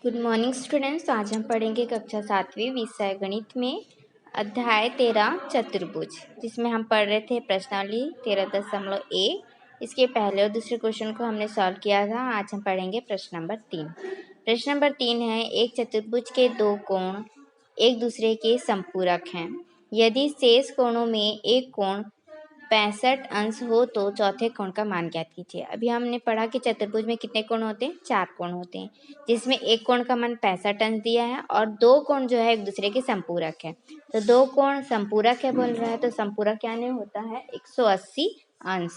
Good morning students. आज हम पढ़ेंगे कक्षा 7वीं विषय गणित में अध्याय 13 चतुर्भुज, जिसमें हम पढ़ रहे थे प्रश्नावली 13.a। इसके पहले और दूसरे क्वेश्चन को हमने सॉल्व किया था। आज हम पढ़ेंगे प्रश्न नंबर 3। प्रश्न नंबर 3 है, एक चतुर्भुज के दो कोण एक दूसरे के संपूरक हैं। यदि शेष कोणों में एक कोण 65 अंश हो तो चौथे कोण का मान ज्ञात कीजिए। अभी हमने पढ़ा कि चतुर्भुज में कितने कोण होते हैं, 4 कोण होते हैं, जिसमें एक कोण का मान 65 अंश दिया है और दो कोण जो है एक दूसरे के संपूरक है। तो दो कोण संपूरक है बोल रहा है, तो संपूरक यानी होता है 180 अंश।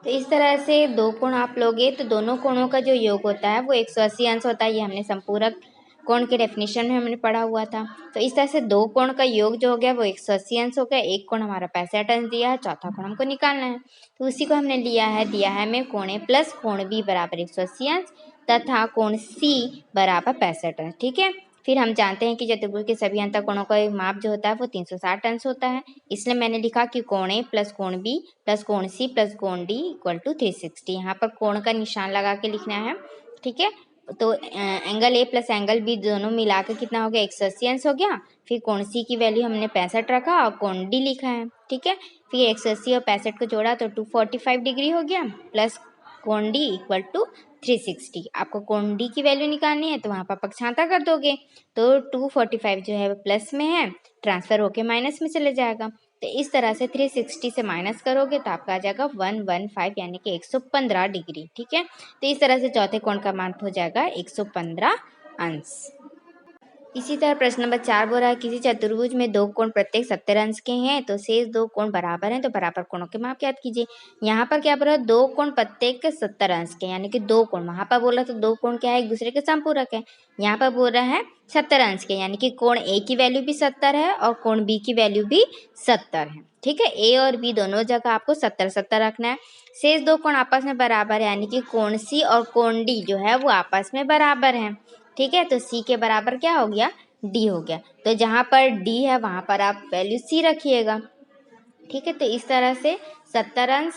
तो इस तरह से दो कोण आप लोगे तो दोनों कोणों का जो योग होता है वो 180 अंश होता है। ये हमने संपूरक कोण के डेफिनेशन में हमने पढ़ा हुआ था। तो इस तरह से दो कोण का योग जो हो गया वो 180 अंश हो गया। एक कोण हमारा 65 अंश दिया है, चौथा कोण हमको निकालना है, तो उसी को हमने दिया है में कोण ए प्लस कोण बी बराबर 180 अंश तथा कोण सी बराबर 65 अंश। ठीक है, फिर हम जानते हैं कि चतुर्भुज के सभी अंतःकोणों का माप जो होता है वो 360 अंश होता है। इसलिए मैंने लिखा कि कोण ए प्लस कोण बी प्लस कोण सी प्लस कोण डी इक्वल टू 360। यहाँ पर कोण का निशान लगा के लिखना है। ठीक है, तो angle A plus angle B दोनों मिलाकर कितना हो गया, 180 अंश हो गया। फिर कोण सी की वैल्यू हमने 65 रखा और कोण डी लिखा है। ठीक है, फिर 180 और 65 को जोड़ा तो 245 डिग्री हो गया प्लस कोण डी इक्वल टू 360। आपको कोण डी की वैल्यू निकालनी है तो वहाँ पर पक्षांतर कर दोगे तो 245 जो है प्लस में है, ट्रांसफर होके माइनस में चले जाएगा। तो इस तरह से 360 से माइनस करोगे तो आपका आ जाएगा 115 यानी कि 115 डिग्री। ठीक है, तो इस तरह से चौथे कोण का मान हो जाएगा 115 अंश। इसी तरह प्रश्न नंबर 4 बोल रहा है, किसी चतुर्भुज में दो कोण प्रत्येक 70 अंश के हैं तो शेष दो कोण बराबर हैं, तो बराबर कोणों के माप ज्ञात कीजिए। यहाँ पर क्या बोल रहा है, दो कोण प्रत्येक 70 अंश के, यानी कि दो कोण, वहां पर बोला तो दो कोण क्या है, एक दूसरे के संपूरक है। यहाँ पर बोल रहा है 70 अंश के, यानी कि कोण ए की वैल्यू भी 70 है और कोण बी की वैल्यू भी 70 है। ठीक है, ए और बी दोनों जगह आपको 70-70 रखना है। शेष दो कोण आपस में बराबर है, यानी कि कोण सी और कोण डी जो है वो आपस में बराबर है। ठीक है, तो सी के बराबर क्या हो गया, डी हो गया। तो जहाँ पर डी है वहाँ पर आप वैल्यू सी रखिएगा। ठीक है, तो इस तरह से 70 अंश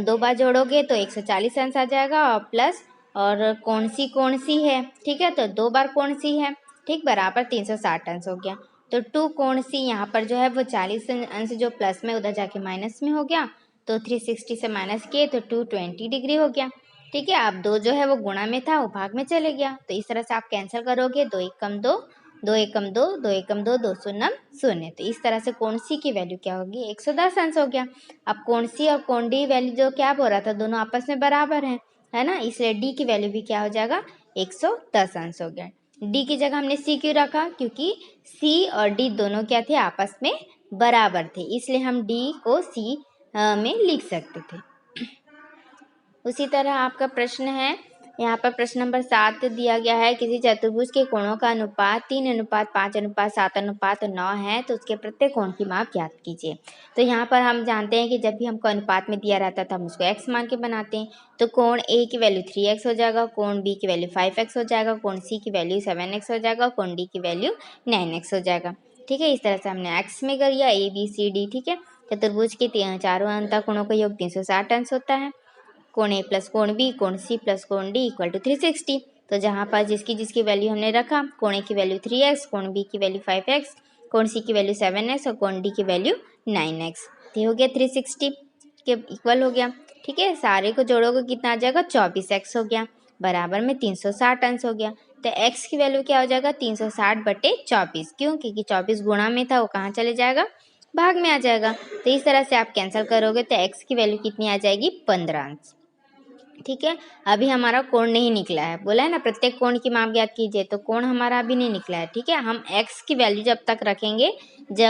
दो बार जोड़ोगे तो 140 अंश आ जाएगा और प्लस और कौन सी है। ठीक है, तो दो बार कौन सी है, ठीक, बराबर 360 अंश हो गया। तो टू कोण सी यहाँ पर जो है वो 40 अंश जो प्लस में उधर जाके माइनस में हो गया, तो 360 से माइनस किए तो 220 डिग्री हो गया। ठीक है, अब दो जो है वो गुणा में था वो भाग में चले गया, तो इस तरह से आप कैंसिल करोगे, दो एकम दो, दो एकम दो, दो एकम दो, दो शून्यम शून्य। तो इस तरह से कोण सी की वैल्यू क्या होगी, 110 अंश हो गया। अब कोण सी और कोण डी वैल्यू जो क्या बोल रहा था, दोनों आपस में बराबर है ना, इसलिए डी की वैल्यू भी क्या हो जाएगा, 110 अंश हो गया। डी की जगह हमने सी क्यों रखा, क्योंकि सी और डी दोनों क्या थे, आपस में बराबर थे, इसलिए हम डी को सी में लिख सकते थे। उसी तरह आपका प्रश्न है, यहाँ पर प्रश्न नंबर 7 दिया गया है, किसी चतुर्भुज के कोणों का अनुपात 3:5:7:9 है तो उसके प्रत्येक कोण की माप ज्ञात कीजिए। तो यहाँ पर हम जानते हैं कि जब भी हमको अनुपात में दिया रहता था हम उसको x मान के बनाते हैं। तो कोण a की वैल्यू 3x हो जाएगा, कोण b की वैल्यू 5x हो जाएगा, कोण c की वैल्यू 7x हो जाएगा, कोण d की वैल्यू 9x हो जाएगा। ठीक है, इस तरह से हमने x में कर लिया a b c d। ठीक है, चतुर्भुज के चारों अंतःकोणों का योग 360 अंश होता है। कोण ए प्लस कोण बी कोण सी प्लस कोण डी इक्वल टू 360। तो जहाँ पर जिसकी वैल्यू हमने रखा, कोण ए की वैल्यू 3x, कोण बी की वैल्यू 5x, कोण सी की वैल्यू 7x और कोण डी की वैल्यू 9x, तो हो गया 360 के इक्वल हो गया। ठीक है, सारे को जोड़ोगे कितना आ जाएगा, 24x हो गया, बराबर में 360 अंश हो गया। तो x की वैल्यू क्या हो जाएगा, 360/24। क्यों, क्योंकि 24 गुणा में था, वो कहाँ चले जाएगा, भाग में आ जाएगा। तो इस तरह से आप कैंसिल करोगे तो x की वैल्यू कितनी आ जाएगी, 15 अंश। ठीक है, अभी हमारा कोण नहीं निकला है, बोला है ना प्रत्येक कोण की माप ज्ञात कीजिए, तो कोण हमारा अभी नहीं निकला है। ठीक है, हम x की वैल्यू जब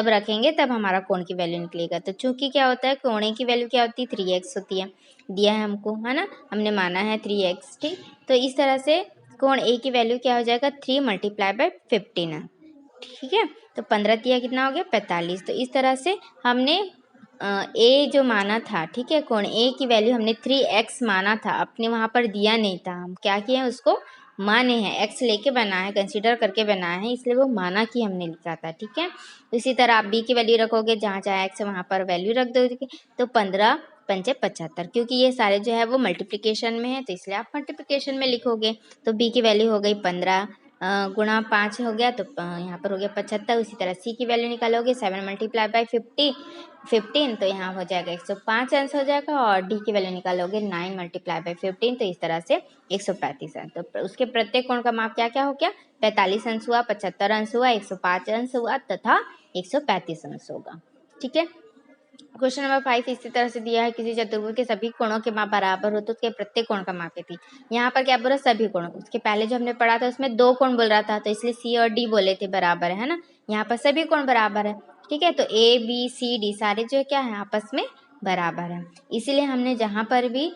रखेंगे तब हमारा कोण की वैल्यू निकलेगा। तो चूंकि क्या होता है, कोण a की वैल्यू क्या होती है, 3x होती है, दिया है हमको, है ना, हमने माना है 3x। ठीक, तो इस तरह से कोण a की वैल्यू क्या हो जाएगा, 3 × 15। ठीक है, तो 15 तिया कितना हो गया, 45। तो इस तरह से हमने ए जो माना था, ठीक है, कोण ए की वैल्यू हमने 3x माना था, अपने वहाँ पर दिया नहीं था, हम क्या किए हैं, उसको माने हैं, x लेके बना है, कंसीडर करके बनाया है, इसलिए वो माना कि हमने लिखा था। ठीक है, इसी तरह आप b की वैल्यू रखोगे, जहाँ जहाँ x है वहाँ पर वैल्यू रख दोगे, तो 15×5 = 75। क्योंकि ये सारे जो है वो मल्टीप्लिकेशन में है तो इसलिए आप मल्टीप्लिकेशन में लिखोगे। तो b की वैल्यू हो गई 15 गुणा 5 हो गया, तो यहाँ पर हो गया 75। उसी तरह सी की वैल्यू निकालोगे 7 मल्टीप्लाई बाई 15, तो यहाँ हो जाएगा 105 आंसर हो जाएगा। और डी की वैल्यू निकालोगे 9 मल्टीप्लाई बाई 15, तो इस तरह से 135 आंसर। तो उसके प्रत्येक कोण का माप क्या क्या हो गया, 45 अंश हुआ, 75 अंश हुआ, 105 अंश हुआ तथा 135 अंश होगा। ठीक है। क्वेश्चन नंबर 5 इसी तरह से दिया है, किसी चतुर्भुज के सभी कोणों के माप बराबर हो तो उसके प्रत्येक कोण का माप थी। यहाँ पर क्या बोला, सभी कोण। उसके पहले जो हमने पढ़ा था उसमें 2 कोण बोल रहा था, तो इसलिए सी और डी बोले थे बराबर है ना। यहाँ पर सभी कोण बराबर है। ठीक है, तो ए बी सी डी सारे जो क्या है आपस में बराबर है, इसीलिए हमने जहाँ पर भी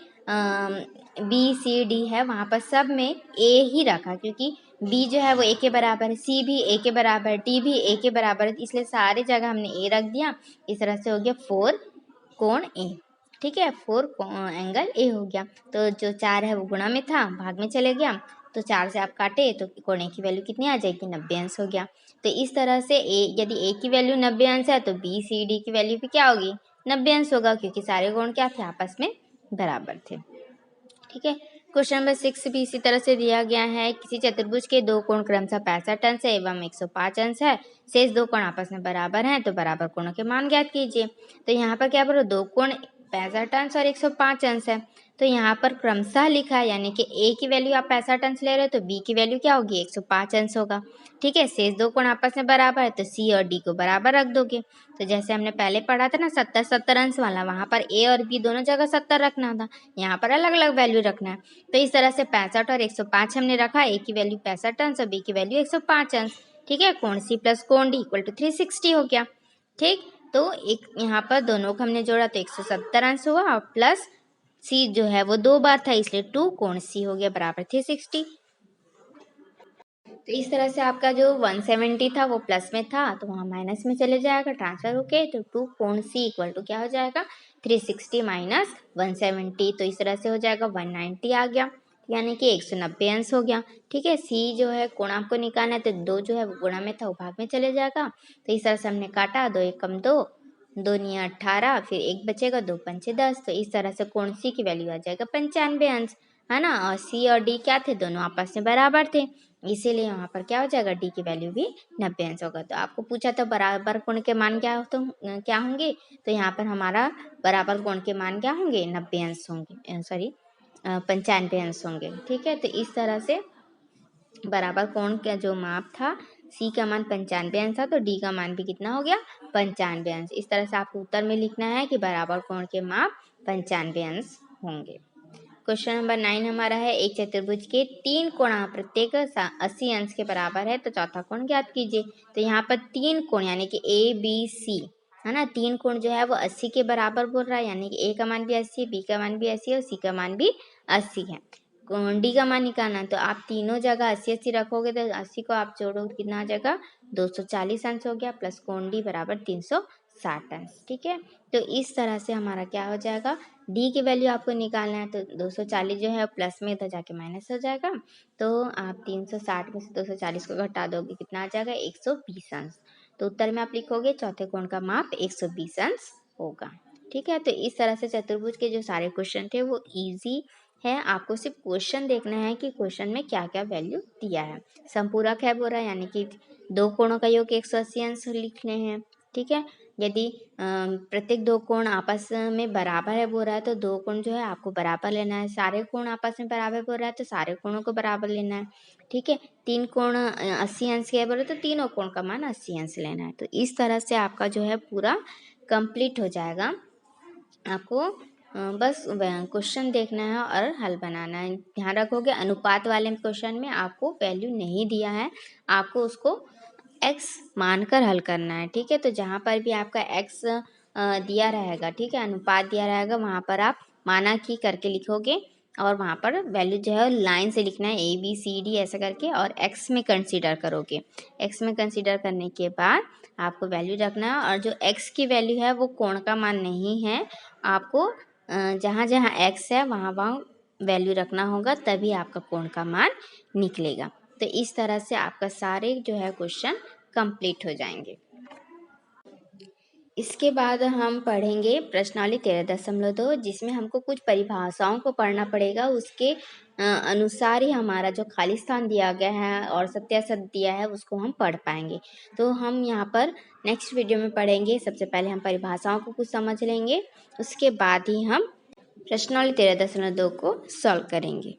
बी सी डी है वहाँ पर सब में ए ही रखा, क्योंकि बी जो है वो ए के बराबर है, सी भी ए के बराबर है, डी भी ए के बराबर है, इसलिए सारे जगह हमने ए रख दिया। इस तरह से हो गया 4 कोण ए। ठीक है, 4 एंगल ए हो गया। तो जो 4 है वो गुणा में था, भाग में चले गया, तो 4 से आप काटे तो कोण ए की वैल्यू कितनी आ जाएगी, 90 अंश हो गया। तो इस तरह से यदि ए की वैल्यू 90 अंश है तो बी सी डी की वैल्यू भी क्या होगी, 90 अंश होगा, क्योंकि सारे कोण क्या थे, आपस में बराबर थे। ठीक है। क्वेश्चन नंबर 6 भी इसी तरह से दिया गया है, किसी चतुर्भुज के 2 कोण क्रमशः 65 अंश है एवं 105 अंश है, शेष 2 कोण आपस में बराबर हैं, तो बराबर कोणों के मान ज्ञात कीजिए। तो यहाँ पर क्या बोलो, 2 कोण 65 अंश और 105 अंश है, तो यहाँ पर क्रमशः लिखा है, यानी कि ए की वैल्यू आप 65 अंश ले रहे हो तो बी की वैल्यू क्या होगी, 105 अंश होगा। ठीक है, शेष 2 कोण आपस में बराबर है, तो सी और डी को बराबर रख दोगे। तो जैसे हमने पहले पढ़ा था ना 70-70 अंश वाला, वहाँ पर ए और बी दोनों जगह 70 रखना था, यहाँ पर अलग अलग वैल्यू रखना है। तो इस तरह से 65 और 105 हमने रखा, ए की वैल्यू 65 अंश और बी की वैल्यू 105 अंश। ठीक है, कोण सी प्लस कोण डी इक्वल टू 360 हो गया। ठीक, तो एक यहाँ पर दोनों को हमने जोड़ा तो 170 अंश हुआ, और प्लस सी जो है वो 2 बार था, इसलिए 2 कोण सी हो गया बराबर 360। तो इस तरह से आपका जो 170 था वो प्लस में था, तो वहाँ माइनस में चले जाएगा ट्रांसफर होके, तो 2 कोण सी इक्वल टू क्या हो जाएगा, 360 माइनस 170, तो इस तरह से हो जाएगा 190 आ गया, यानी कि 190 अंश हो गया। ठीक है, सी जो है कोण आपको निकालना है, तो 2 जो है वो गुणा में था वो भाग में चले जाएगा, तो इस तरह से हमने काटा, 2 एकम 2, 2 नी 18, फिर 1 बचेगा, 2 पंचे 10, तो इस तरह से कोण सी की वैल्यू आ जाएगा 95 अंश, है ना। और सी और डी क्या थे, दोनों आपस में बराबर थे, इसीलिए यहाँ पर क्या हो जाएगा, डी की वैल्यू भी 90 अंश होगा। तो आपको पूछा था बराबर कोण के मान क्या होंगे, तो यहाँ पर हमारा बराबर कोण के मान क्या होंगे, 90 अंश होंगे, सॉरी 95 अंश होंगे। ठीक है, तो इस तरह से बराबर कोण का जो माप था, सी का मान 95 अंश था, तो डी का मान भी कितना हो गया, 95 अंश। इस तरह से आपको उत्तर में लिखना है कि बराबर कोण के माप 95 अंश होंगे। क्वेश्चन नंबर 9 हमारा है, एक चतुर्भुज के 3 कोण प्रत्येक 80 अंश के बराबर है, तो चौथा कोण ज्ञात कीजिए। तो यहाँ पर 3 कोण यानी कि ए बी सी है ना, 3 कोण जो है वो 80 के बराबर बोल रहा है, यानी कि ए का मान भी 80 है, बी का मान भी 80 है और सी का मान भी 80 है। डी का मान निकालना है, तो आप तीनों जगह 80-80 रखोगे तो 80 को आप जोड़ो कितना आ जाएगा, 240 अंश हो गया, प्लस कोण डी बराबर 360 अंश। ठीक है, तो इस तरह से हमारा क्या हो जाएगा, डी की वैल्यू आपको निकालना है, तो 240 जो है प्लस में इधर जाके माइनस हो जाएगा, तो आप 360 में से 240 को घटा दोगे, कितना आ जाएगा, 120 अंश। तो उत्तर में आप लिखोगे चौथे कोण का माप 120 अंश होगा। ठीक है, तो इस तरह से चतुर्भुज के जो सारे क्वेश्चन थे वो इजी है, आपको सिर्फ क्वेश्चन देखना है कि क्वेश्चन में क्या क्या वैल्यू दिया है। संपूरक है बोल रहा है, यानी कि 2 कोणों का योग 180 अंश लिखने हैं। ठीक है, यदि प्रत्येक 2 कोण आपस में बराबर है बोल रहा है, तो 2 कोण जो है आपको बराबर लेना है, सारे कोण आपस में बराबर बोल रहा है तो सारे कोणों को बराबर लेना है। ठीक है, 3 कोण 80 अंश के बोल रहे तो तीनों कोण का मान 80 अंश लेना है। तो इस तरह से आपका जो है पूरा कंप्लीट हो जाएगा। आपको बस क्वेश्चन देखना है और हल बनाना है। ध्यान रखोगे अनुपात वाले क्वेश्चन में आपको वैल्यू नहीं दिया है, आपको उसको x मानकर हल करना है। ठीक है, तो जहाँ पर भी आपका x दिया रहेगा, ठीक है, अनुपात दिया रहेगा, वहाँ पर आप माना की करके लिखोगे और वहाँ पर वैल्यू जो है लाइन से लिखना है, ए बी सी डी ऐसा करके, और x में कंसीडर करोगे। x में कंसीडर करने के बाद आपको वैल्यू रखना है, और जो x की वैल्यू है वो कोण का मान नहीं है, आपको जहाँ जहाँ x है वहाँ वहाँ वैल्यू रखना होगा, तभी आपका कोण का मान निकलेगा। तो इस तरह से आपका सारे जो है क्वेश्चन कंप्लीट हो जाएंगे। इसके बाद हम पढ़ेंगे प्रश्नावली 13.2, जिसमें हमको कुछ परिभाषाओं को पढ़ना पड़ेगा। उसके अनुसार ही हमारा जो खाली स्थान दिया गया है और सत्यासत्य दिया है उसको हम पढ़ पाएंगे। तो हम यहाँ पर नेक्स्ट वीडियो में पढ़ेंगे। सबसे पहले हम परिभाषाओं को कुछ समझ लेंगे, उसके बाद ही हम प्रश्नावली 13.2 को सॉल्व करेंगे।